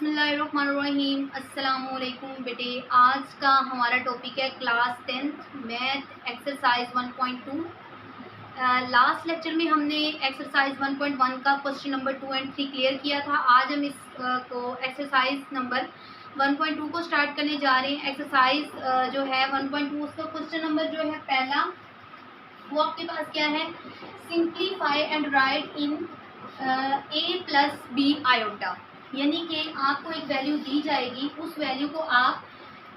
बिस्मिल्लाहिर्रहमानिर्रहीम। अस्सलामुअलैकुम बेटे। आज का हमारा टॉपिक है class 10th math exercise 1.2। Last lecture में हमने एक्सरसाइज 1.1 का क्वेश्चन नंबर 2 और 3 क्लियर किया था। आज हम को एक्सरसाइज नंबर 1.2 को स्टार्ट करने जा रहे हैं। एक्सरसाइज जो है 1.2 उसका क्वेश्चन नंबर जो है पहला वो आपके पास क्या है, simplify and write in a plus B iota. यानी कि आपको एक वैल्यू दी जाएगी, उस वैल्यू को आप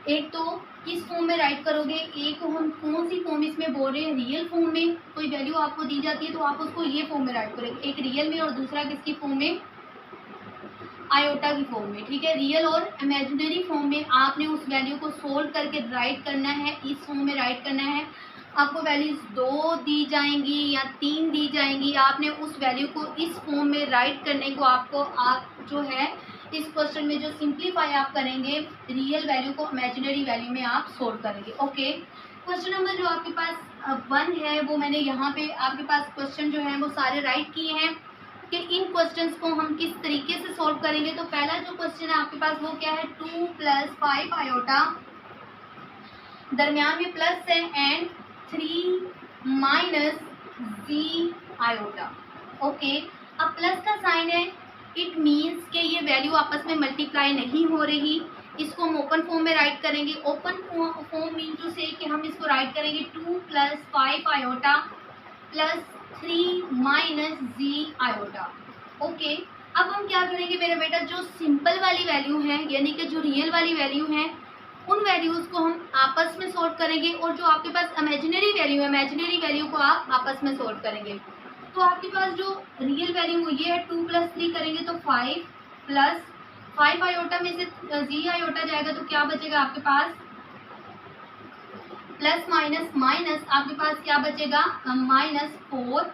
एक तो किस फॉर्म में राइट करोगे, एक को हम कौन सी फॉर्म इसमें बोल रहे हैं, रियल फॉर्म में कोई वैल्यू आपको दी जाती है तो आप उसको ये फॉर्म में राइट करोगे, एक रियल में और दूसरा किसकी फॉर्म में, आयोटा की फॉर्म में। ठीक है, रियल और इमेजिनरी फॉर्म में आपने उस वैल्यू को सोल्व करके राइट करना है, इस फॉर्म में राइट करना है। आपको वैल्यूज 2 दी जाएंगी या 3 दी जाएंगी, आपने उस वैल्यू को इस फॉर्म में राइट करने को आप जो है इस क्वेश्चन में जो सिंप्लीफाई आप करेंगे, रियल वैल्यू को इमेजिनरी वैल्यू में आप सोल्व करेंगे। ओके, क्वेश्चन नंबर जो आपके पास 1 है वो मैंने यहाँ पे आपके पास क्वेश्चन जो है वो सारे राइट किए हैं कि इन क्वेश्चंस को हम किस तरीके से सोल्व करेंगे। तो पहला जो क्वेश्चन है आपके पास वो क्या है, 2 + 5 आयोटा, दरमियान में प्लस है, एंड 3 - z आयोटा। ओके, अब प्लस का साइन है, इट मीन्स कि ये वैल्यू आपस में मल्टीप्लाई नहीं हो रही। इसको हम ओपन फॉर्म में राइट करेंगे। ओपन फॉर्म मीन टू से कि हम इसको राइट करेंगे 2 + 5 iota plus 3 - z iota. Okay, अब हम क्या करेंगे मेरा बेटा, जो सिंपल वाली वैल्यू है यानी कि जो रियल वाली वैल्यू है उन वैल्यूज़ को हम आपस में सोल्व करेंगे, और जो आपके पास इमेजिनरी वैल्यू है, इमेजिनरी वैल्यू को आप आपस में सोल्व करेंगे। तो आपके पास जो रियल वैल्यू ये है 2 + 3 करेंगे तो 5 + 5 आयोटा में से z आयोटा जाएगा तो क्या बचेगा आपके पास, प्लस माइनस माइनस आपके पास क्या बचेगा, -4।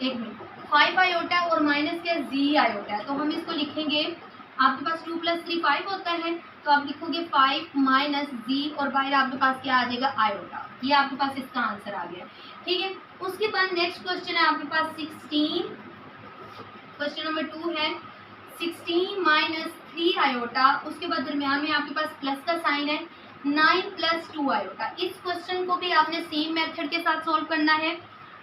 एक मिनट, 5 आयोटा और माइनस क्या, z आयोटा। तो हम इसको लिखेंगे, आपके पास 2 + 3 5 होता है तो आप लिखोगे 5 - z और बाहर आपके पास क्या आ जाएगा, आयोटा। ये आपके पास इसका आंसर आ गया। ठीक है, उसके बाद नेक्स्ट क्वेश्चन है आपके पास 16, क्वेश्चन नंबर 2 है 16 - 3 आयोटा, उसके बाद दरमियान में आपके पास प्लस का साइन है, 9 + 2 आयोटा। इस क्वेश्चन को भी आपने सेम मेथड के साथ सोल्व करना है।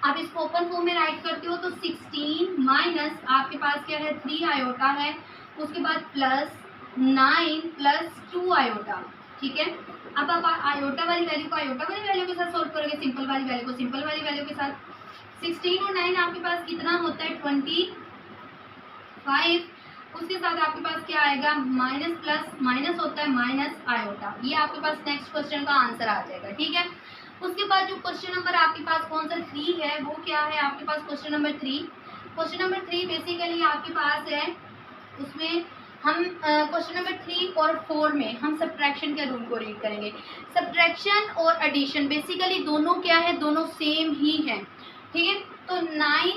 आप इसको ओपन फॉर्म में राइट करते हो तो 16 माइनस आपके पास क्या है, 3 आयोटा है, उसके बाद प्लस 9 + 2 आयोटा। ठीक है, अब आप आयोटा वाली वैल्यू को आयोटा वाली वैल्यू के साथ सोल्व करोगे, सिंपल वाली वैल्यू को सिंपल वाली वैल्यू के साथ। 16 और 9 आपके पास कितना होता है, 25। उसके साथ आपके पास क्या आएगा, माइनस प्लस माइनस होता है माइनस आयोटा। ये आपके पास नेक्स्ट क्वेश्चन का आंसर आ जाएगा। ठीक है, उसके बाद जो क्वेश्चन नंबर आपके पास कौन सा 3 है वो क्या है आपके पास, question number 3। Question number 3 basically आपके पास है, उसमें हम क्वेश्चन नंबर 3 और 4 में हम सब्ट्रैक्शन के रूल को रीड करेंगे। सब्ट्रैक्शन और एडिशन बेसिकली दोनों क्या है, दोनों सेम ही है। ठीक है, तो 9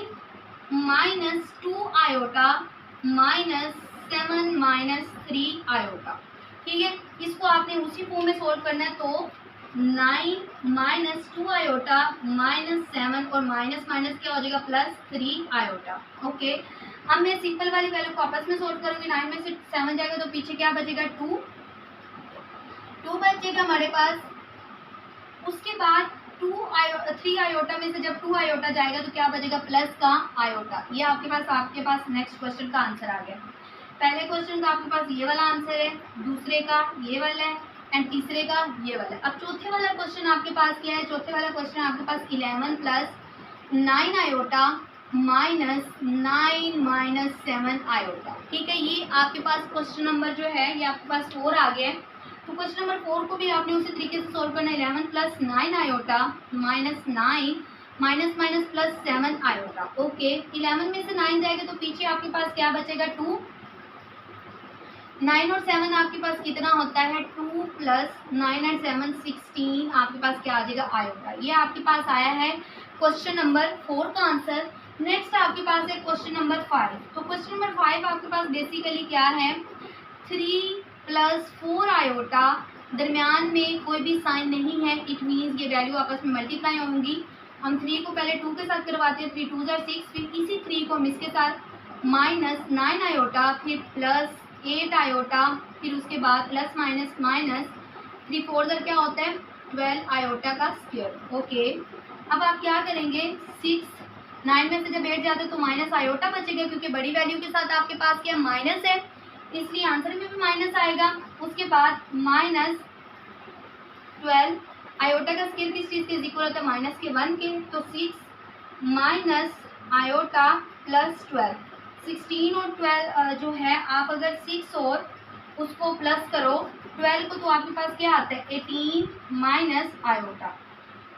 - 2 आयोटा -7 - 3 आयोटा। ठीक है, इसको आपने उसी फॉर्म में सोल्व करना है। तो 9 - 2 आयोटा -7 और माइनस माइनस क्या हो जाएगा, +3 आयोटा। ओके, अब मैं सिंपल वाली वैल्यू को आपस में सोल्व करूंगी। 9 में से 7 जाएगा तो पीछे क्या बचेगा, 2 बचेगा हमारे पास। उसके बाद 3 आयोटा में से जब 2 आयोटा जाएगा तो क्या बचेगा, प्लस का आयोटा। ये आपके पास नेक्स्ट क्वेश्चन का आंसर आ गया। पहले क्वेश्चन का आपके पास ये वाला आंसर है, दूसरे का ये वाला है, एंड तीसरे का ये वाला है। अब चौथे वाला क्वेश्चन आपके पास क्या है, चौथे वाला क्वेश्चन आपके पास 11 + 9 आयोटा -9 - 7 आयोटा। ठीक है, ये आपके पास क्वेश्चन नंबर जो है ये आपके पास 4 आ गया है। तो क्वेश्चन नंबर 4 को भी आपने उसी तरीके से सोल्व करना है। 11 + 9 iota -9 minus minus +7 iota. Okay, 11 में से 9 जाएगा तो पीछे आपके पास क्या बचेगा, 2। 9 और 7 आपके पास कितना होता है, 2 + 9 और 7 16 आपके पास क्या आ जाएगा, आयोटा। ये आपके पास आया है क्वेश्चन नंबर 4 का आंसर। नेक्स्ट आपके पास है क्वेश्चन नंबर 5। तो क्वेश्चन नंबर 5 आपके पास बेसिकली क्या है, 3 + 4 आयोटा, दरमियान में कोई भी साइन नहीं है, इट मीन्स ये वैल्यू आपस में मल्टीप्लाई होंगी। हम 3 को पहले 2 के साथ करवाते हैं, 3 × 2 = 6, फिर इसी 3 को हम इसके साथ माइनस 9 आयोटा, फिर प्लस 8 आयोटा, फिर उसके बाद प्लस माइनस माइनस 3/4 क्या होता है 12 आयोटा का स्क्वायर। ओके, अब आप क्या करेंगे 6 9 में से जब 8 जाते तो माइनस आयोटा बचेगा, क्योंकि बड़ी वैल्यू के साथ आपके पास क्या माइनस है, इसलिए आंसर में भी माइनस आएगा। उसके बाद माइनस 12 आयोटा का स्क्वायर किस चीज़ के इक्वल होता है माइनस के 1 के, तो 6 माइनस आयोटा प्लस 12, 16 और 12 जो है आप अगर 6 और उसको प्लस करो 12 को तो आपके पास क्या आता है 18 माइनस आयोटा।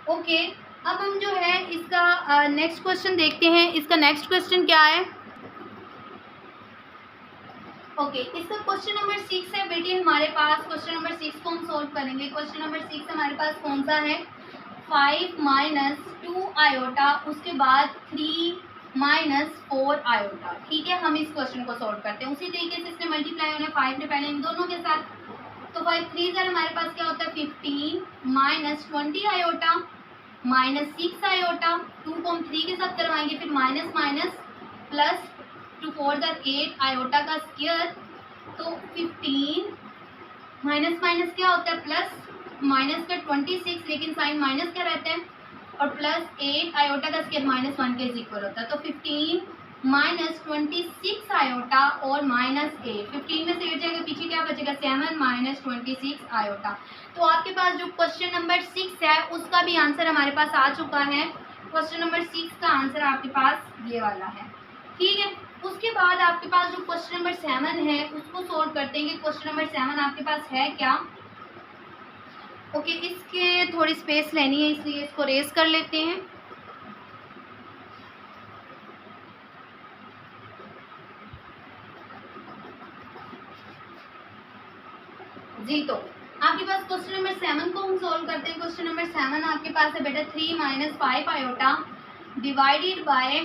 ओके, अब हम जो है इसका नेक्स्ट क्वेश्चन देखते हैं। इसका नेक्स्ट क्वेश्चन क्या है। ओके, इसका क्वेश्चन नंबर 6 है बेटी हमारे पास। क्वेश्चन नंबर 6 को हम सोल्व करेंगे। क्वेश्चन नंबर 6 हमारे पास कौन सा है 5 माइनस 2 आयोटा, उसके बाद 3 माइनस 4 आयोटा। ठीक है, हम इस क्वेश्चन को सोल्व करते हैं उसी तरीके से। इसने मल्टीप्लाई होने 5 ने पहले इन दोनों के साथ, तो 5 3 ज़र हमारे पास क्या होता है 15 माइनस 20 आयोटा माइनस 6 आयोटा, 2 को हम 3 के साथ करवाएंगे, फिर माइनस माइनस प्लस 2 4 ज़र 8 आयोटा का स्क्वायर, तो 15 माइनस माइनस क्या होता है प्लस, माइनस का 26 लेकिन साइन माइनस क्या रहता है, और प्लस 8 आयोटा का स्क्वायर माइनस 1 के इक्वल होता है, तो 15 माइनस 26 आयोटा और माइनस 8, 15 में से 8 जाएगा पीछे क्या बचेगा 7 माइनस 26 आयोटा। तो आपके पास जो क्वेश्चन नंबर 6 है उसका भी आंसर हमारे पास आ चुका है। क्वेश्चन नंबर 6 का आंसर आपके पास ये वाला है। ठीक है, उसके बाद आपके पास जो क्वेश्चन नंबर 7 है उसको सोल्व करते हैं कि क्वेश्चन नंबर 7 आपके पास है क्या। ओके, इसके थोड़ी स्पेस लेनी है इसलिए इसको रेज कर लेते हैं। जी, तो आपके पास क्वेश्चन नंबर 7 को हम सोल्व करते हैं। क्वेश्चन नंबर 7 आपके पास है बेटा 3 minus 5 iota divided by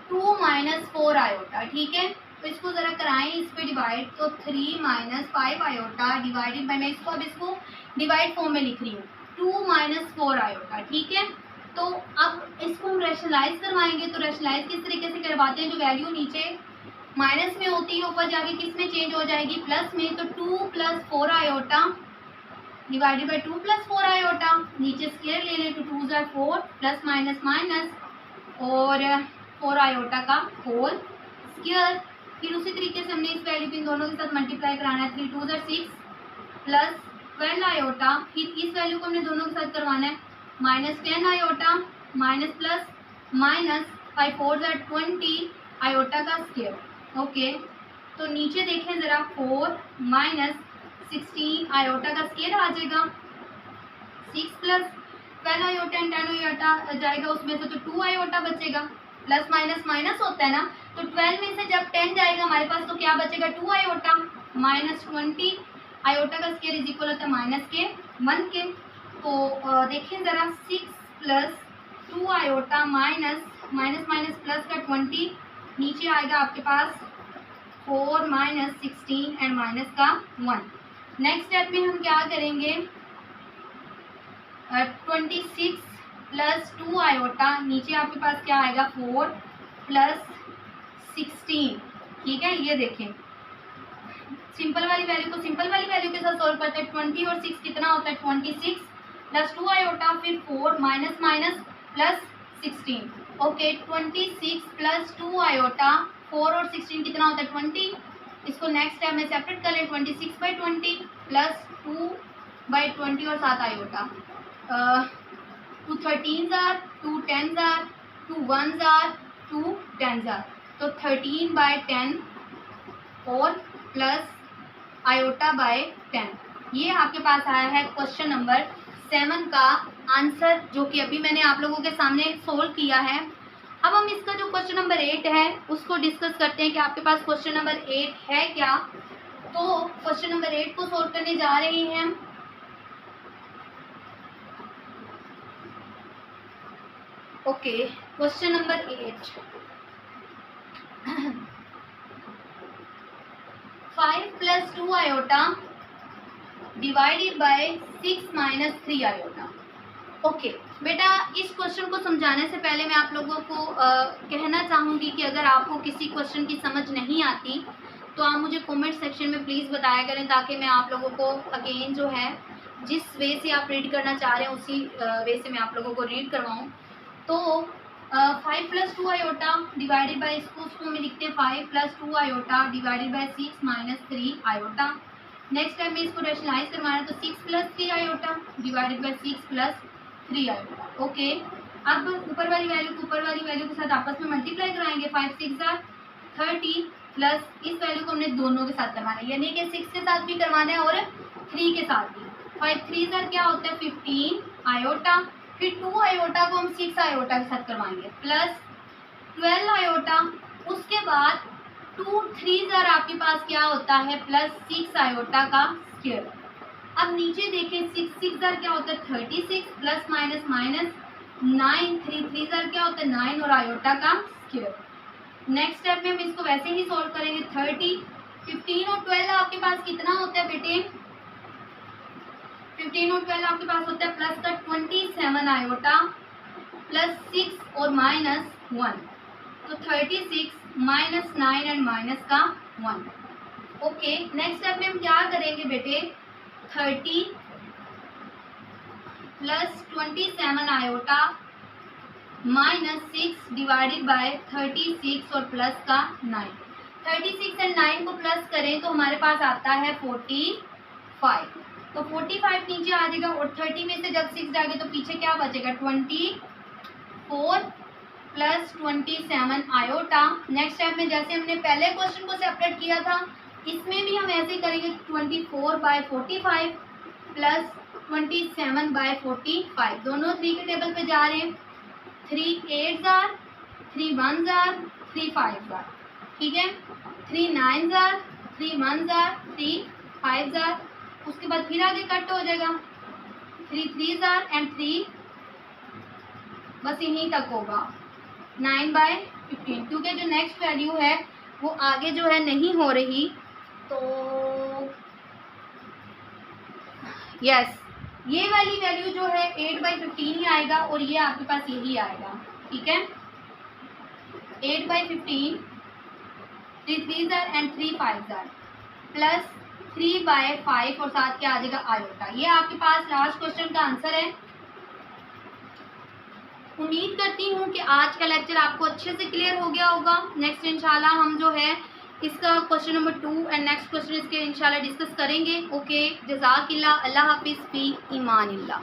2 minus 4 iota. ठीक है, तो इसको ज़रा कराएं इस पे डिवाइड, तो 3 माइनस 5 आयोटा डिवाइडेड बाय, मैं इसको अब इसको डिवाइड फॉर्म में लिख रही हूँ 2 माइनस 4 आयोटा। ठीक है, तो अब इसको हम रैशनलाइज करवाएंगे, तो रैशनलाइज किस तरीके से करवाते हैं, जो वैल्यू नीचे माइनस में होती है ऊपर जाके किस में चेंज हो जाएगी प्लस में, तो 2 plus 4 iota divided by 2 plus 4 iota, नीचे स्क्वायर ले लें तो 2 ज़र 4 प्लस माइनस माइनस और 4 आयोटा का होल स्क्वायर। फिर उसी तरीके से हमने इस वैल्यू को इन दोनों के साथ मल्टीप्लाई कराना है, 3 2 ज़र 6 प्लस 12 आयोटा, फिर इस वैल्यू को हमने दोनों के साथ करवाना है minus 10 iota minus plus minus 5 4 ज़र 20 आयोटा का स्क्वायर। ओके, तो नीचे देखें ज़रा 4 माइनस 16 आयोटा का स्क्वायर आ जाएगा, 6 प्लस 12 आयोटा एंड 10 आयोटा जाएगा उसमें से, तो 2 आयोटा बचेगा, प्लस माइनस माइनस होता है ना, तो 12 में से जब 10 जाएगा हमारे पास तो क्या बचेगा 2 आयोटा माइनस 20 आयोटा का स्क्वायर इज इक्वल होता है माइनस के 1 के। तो देखिए ज़रा 6 plus 2 iota minus minus minus plus का 20, नीचे आएगा आपके पास 4 माइनस 16 एंड माइनस का 1। नेक्स्ट स्टेप में हम क्या करेंगे 26 प्लस 2 आयोटा, नीचे आपके पास क्या आएगा 4 प्लस 16। ठीक है, ये देखें सिंपल वाली वैल्यू को सिंपल वाली वैल्यू के साथ सोल्व करते हैं। 20 और 6 कितना होता है 26 प्लस 2 आयोटा फिर 4 minus minus plus 16। Okay, 26 plus 2 iota 4 और 16 कितना होता है 20। इसको नेक्स्ट स्टेप में सेपरेट कर लें 26/20 प्लस 2/20 और 7 आयोटा 2 13 ज़ार 2 10 ज़ार 2 1 ज़ार 2 10 ज़ार, तो 13/10 और प्लस आयोटा बाय 10। ये आपके पास आया है क्वेश्चन नंबर 7 का आंसर, जो कि अभी मैंने आप लोगों के सामने सोल्व किया है। अब हम इसका जो क्वेश्चन नंबर 8 है उसको डिस्कस करते हैं कि आपके पास क्वेश्चन नंबर 8 है क्या। तो क्वेश्चन नंबर 8 को सोल्व करने जा रहे हैं। Okay, question number 8 5 plus 2 iota divided by 6 minus 3 iota. Okay बेटा, इस क्वेश्चन को समझाने से पहले मैं आप लोगों को कहना चाहूँगी कि अगर आपको किसी क्वेश्चन की समझ नहीं आती तो आप मुझे कमेंट सेक्शन में प्लीज़ बताया करें, ताकि मैं आप लोगों को अगेन जो है जिस वे से आप रीड करना चाह रहे हैं उसी वे से मैं आप लोगों को रीड करवाऊँ। तो 5 + 2 आयोटा डिवाइडेड बाई, इसको में लिखते हैं 5 + 2 iota divided by 6 - 3 iota. Next time में इसको रेशनलाइज करवाना है तो 6 + 3 iota divided by 6 + 3 iota. Okay, अब ऊपर वाली वैल्यू को ऊपर वाली वैल्यू के साथ आपस में मल्टीप्लाई कराएंगे। 5 × 6 = 30 प्लस इस वैल्यू को हमने दोनों के साथ करवाना है, यानी कि 6 के साथ भी करवाना है और 3 के साथ भी। 5 × 3 = क्या होता है 15 आयोटा, फिर 2 आयोटा को हम 6 आयोटा के साथ करवाएंगे प्लस 12 आयोटा। उसके बाद 2 × 3 आपके पास क्या होता है प्लस 6 आयोटा का स्क्वायर। अब नीचे देखें 6 × 6 क्या होता है 36 प्लस माइनस माइनस 9, 3 × 3 क्या होता है 9 और आयोटा का स्क्वायर। नेक्स्ट स्टेप में हम इसको वैसे ही सॉल्व करेंगे। 30, 15 और 12 आपके पास कितना होता है बेटे, 15 और 12 आपके पास होता है प्लस का 27 आयोटा प्लस 6 और माइनस 1, तो 36 - 9 एंड माइनस का 1। ओके, नेक्स्ट स्टेप में हम क्या करेंगे बेटे 30 plus 27 iota minus 6 divided by 36 और प्लस का 9। 36 एंड 9 को प्लस करें तो हमारे पास आता है 45, तो 45 नीचे आ जाएगा और 30 में से जब 6 जाएगा तो पीछे क्या बचेगा 24 प्लस 27 आयोटा। नेक्स्ट स्टेप में जैसे हमने पहले क्वेश्चन को सेपरेट किया था, इसमें भी हम ऐसे करेंगे 24/45 प्लस 27/45, दोनों 3 के टेबल पे जा रहे हैं। 3 8 जार, 3 1 जार, 3 5 जार, ठीक है। 3 9 जार, 3 1 जार, 3 5 जार, उसके बाद फिर आगे कट हो जाएगा 3 3 जार एंड 3, बस यहीं तक होगा 9/15, क्योंकि जो नेक्स्ट वैल्यू है वो आगे जो है नहीं हो रही, तो यस ये वाली वैल्यू जो है 8/15 ही आएगा और ये आपके पास यही आएगा, ठीक है। 8/15, 3 3 जार एंड 3 5 जार प्लस 3/5 और साथ क्या आ जाएगा आयोटा। ये आपके पास लास्ट क्वेश्चन का आंसर है। उम्मीद करती हूँ कि आज का लेक्चर आपको अच्छे से क्लियर हो गया होगा। नेक्स्ट इंशाल्लाह हम जो है इसका question number 2 and next question इसके इंशाल्लाह डिस्कस करेंगे। ओके, जज़ाकिल्लाह, अल्लाह हाफिज़, फी ईमानिल्लाह।